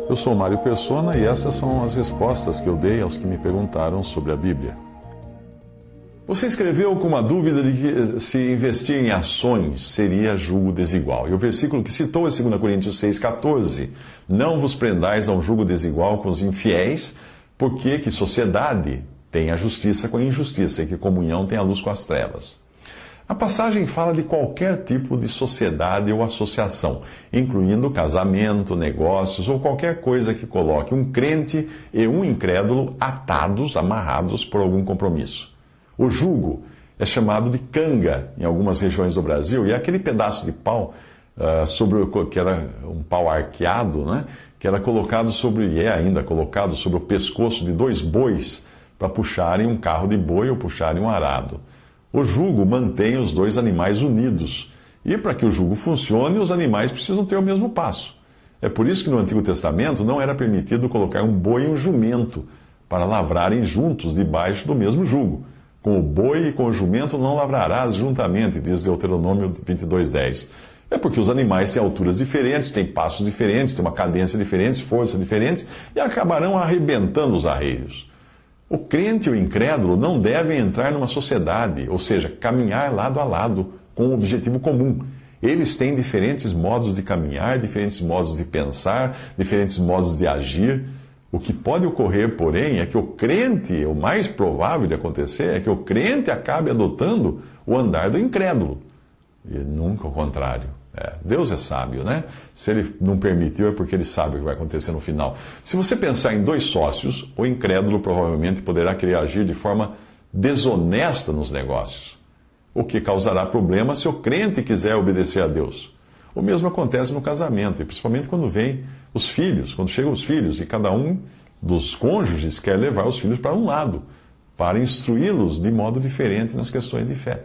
Eu sou Mário Persona e essas são as respostas que eu dei aos que me perguntaram sobre a Bíblia. Você escreveu com uma dúvida de que se investir em ações seria julgo desigual. E o versículo que citou é 2 Coríntios 6,14. Não vos prendais a um julgo desigual com os infiéis, porque que sociedade tem a justiça com a injustiça e que comunhão tem a luz com as trevas. A passagem fala de qualquer tipo de sociedade ou associação, incluindo casamento, negócios ou qualquer coisa que coloque um crente e um incrédulo atados, amarrados por algum compromisso. O jugo é chamado de canga em algumas regiões do Brasil, e é aquele pedaço de pau, que era um pau arqueado, né, que era colocado e é ainda colocado sobre o pescoço de 2 bois para puxarem um carro de boi ou puxarem um arado. O jugo mantém os 2 animais unidos. E para que o jugo funcione, os animais precisam ter o mesmo passo. É por isso que no Antigo Testamento não era permitido colocar um boi e um jumento para lavrarem juntos debaixo do mesmo jugo. Com o boi e com o jumento não lavrarás juntamente, diz Deuteronômio 22:10. É porque os animais têm alturas diferentes, têm passos diferentes, têm uma cadência diferente, força diferentes, e acabarão arrebentando os arreios. O crente e o incrédulo não devem entrar numa sociedade, ou seja, caminhar lado a lado com um objetivo comum. Eles têm diferentes modos de caminhar, diferentes modos de pensar, diferentes modos de agir. O que pode ocorrer, porém, é que o crente, o mais provável de acontecer, é que o crente acabe adotando o andar do incrédulo. E nunca o contrário. Deus é sábio, né? Se ele não permitiu, é porque ele sabe o que vai acontecer no final. Se você pensar em 2 sócios, o incrédulo provavelmente poderá querer agir de forma desonesta nos negócios, o que causará problemas se o crente quiser obedecer a Deus. O mesmo acontece no casamento, e principalmente quando vem os filhos, quando chegam os filhos, e cada um dos cônjuges quer levar os filhos para um lado, para instruí-los de modo diferente nas questões de fé.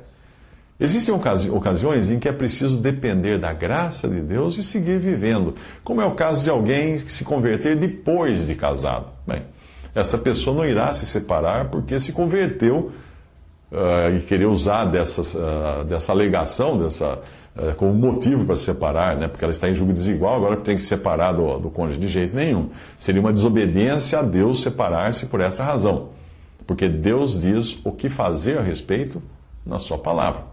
Existem ocasiões em que é preciso depender da graça de Deus e seguir vivendo, como é o caso de alguém que se converter depois de casado. Bem, essa pessoa não irá se separar porque se converteu e querer usar dessa alegação, como motivo para se separar, né? Porque ela está em julgo desigual, agora tem que se separar do cônjuge de jeito nenhum. Seria uma desobediência a Deus separar-se por essa razão, porque Deus diz o que fazer a respeito na sua palavra.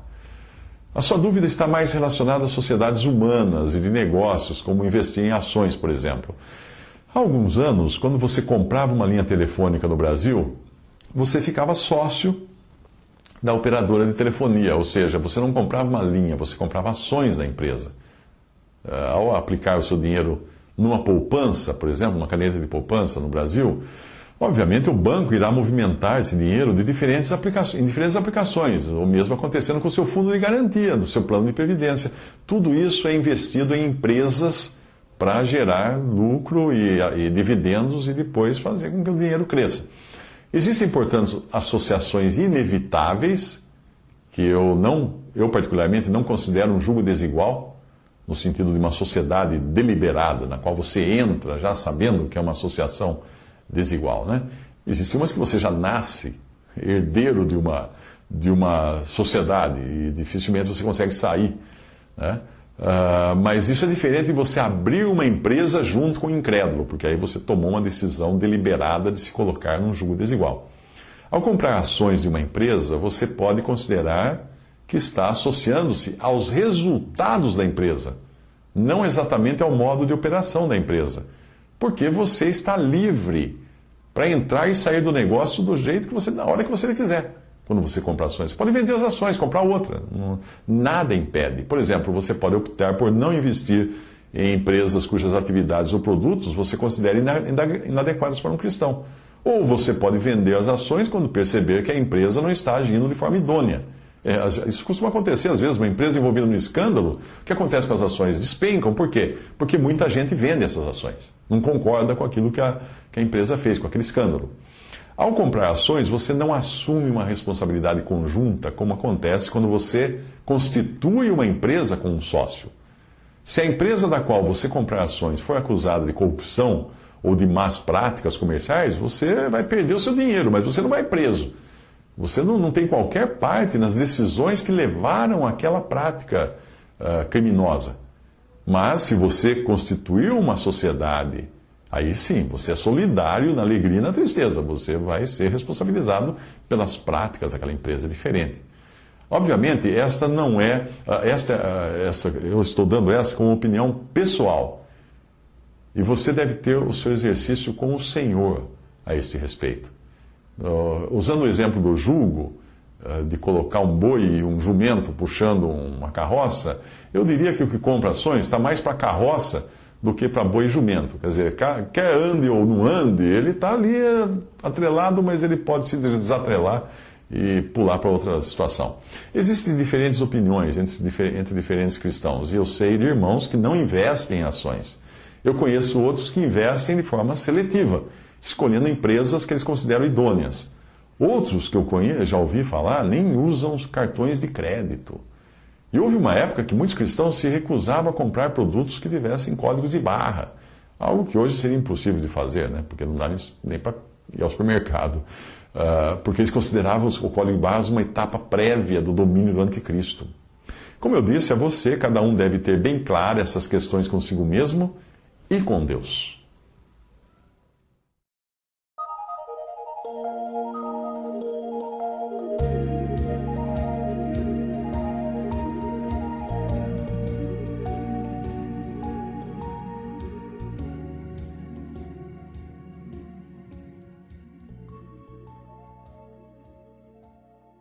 A sua dúvida está mais relacionada às sociedades humanas e de negócios, como investir em ações, por exemplo. Há alguns anos, quando você comprava uma linha telefônica no Brasil, você ficava sócio da operadora de telefonia, ou seja, você não comprava uma linha, você comprava ações da empresa. Ao aplicar o seu dinheiro numa poupança, por exemplo, uma caneta de poupança no Brasil, obviamente o banco irá movimentar esse dinheiro em diferentes aplicações, o mesmo acontecendo com o seu fundo de garantia, do seu plano de previdência. Tudo isso é investido em empresas para gerar lucro e dividendos e depois fazer com que o dinheiro cresça. Existem, portanto, associações inevitáveis que eu particularmente não considero um julgo desigual, no sentido de uma sociedade deliberada, na qual você entra já sabendo que é uma associação desigual, né? Existem umas que você já nasce herdeiro de uma sociedade e dificilmente você consegue sair, né? Mas isso é diferente de você abrir uma empresa junto com o incrédulo, porque aí você tomou uma decisão deliberada de se colocar num julgo desigual. Ao comprar ações de uma empresa, você pode considerar que está associando-se aos resultados da empresa, não exatamente ao modo de operação da empresa, porque você está livre para entrar e sair do negócio do jeito que você, na hora que você quiser. Quando você compra ações, você pode vender as ações, comprar outra. Nada impede. Por exemplo, você pode optar por não investir em empresas cujas atividades ou produtos você considera inadequados para um cristão. Ou você pode vender as ações quando perceber que a empresa não está agindo de forma idônea. Isso costuma acontecer, às vezes, uma empresa envolvida no escândalo, o que acontece com as ações? Despencam, por quê? Porque muita gente vende essas ações, não concorda com aquilo que a empresa fez, com aquele escândalo. Ao comprar ações, você não assume uma responsabilidade conjunta, como acontece quando você constitui uma empresa com um sócio. Se a empresa da qual você comprar ações for acusada de corrupção ou de más práticas comerciais, você vai perder o seu dinheiro, mas você não vai preso. Você não tem qualquer parte nas decisões que levaram àquela prática criminosa. Mas se você constituir uma sociedade, aí sim, você é solidário na alegria e na tristeza. Você vai ser responsabilizado pelas práticas daquela empresa diferente. Obviamente, esta não é, eu estou dando essa como opinião pessoal. E você deve ter o seu exercício com o Senhor a esse respeito. Usando o exemplo do jugo, de colocar um boi e um jumento puxando uma carroça, eu diria que o que compra ações está mais para carroça do que para boi e jumento. Quer dizer, quer ande ou não ande, ele está ali atrelado, mas ele pode se desatrelar e pular para outra situação. Existem diferentes opiniões entre diferentes cristãos, e eu sei de irmãos que não investem em ações. Eu conheço outros que investem de forma seletiva, escolhendo empresas que eles consideram idôneas. Outros que eu conheço, já ouvi falar, nem usam cartões de crédito. E houve uma época que muitos cristãos se recusavam a comprar produtos que tivessem códigos de barra. Algo que hoje seria impossível de fazer, né? Porque não dá nem para ir ao supermercado. Porque eles consideravam o código de barras uma etapa prévia do domínio do anticristo. Como eu disse a você, cada um deve ter bem claro essas questões consigo mesmo e com Deus.